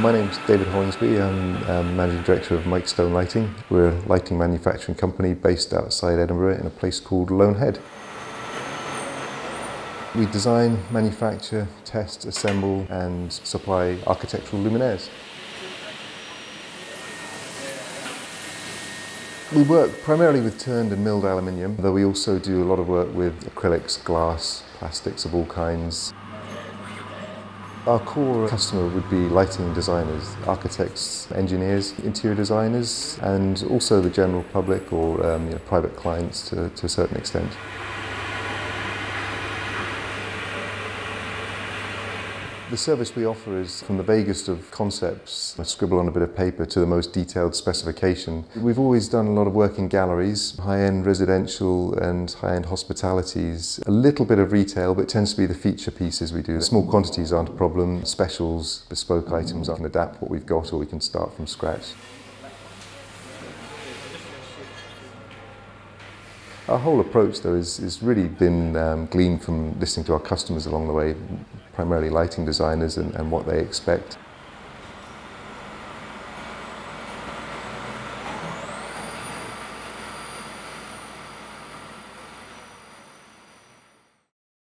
My name's David Hornsby. I'm Managing Director of Mike Stoane Lighting. We're a lighting manufacturing company based outside Edinburgh in a place called Loanhead. We design, manufacture, test, assemble and supply architectural luminaires. We work primarily with turned and milled aluminium, though we also do a lot of work with acrylics, glass, plastics of all kinds. Our core customer would be lighting designers, architects, engineers, interior designers, and also the general public or private clients to a certain extent. The service we offer is from the vaguest of concepts, a scribble on a bit of paper, to the most detailed specification. We've always done a lot of work in galleries, high-end residential and high-end hospitalities. A little bit of retail, but it tends to be the feature pieces we do. Small quantities aren't a problem. Specials, bespoke items, I can adapt what we've got or we can start from scratch. Our whole approach, though, has really been gleaned from listening to our customers along the way, primarily lighting designers and what they expect.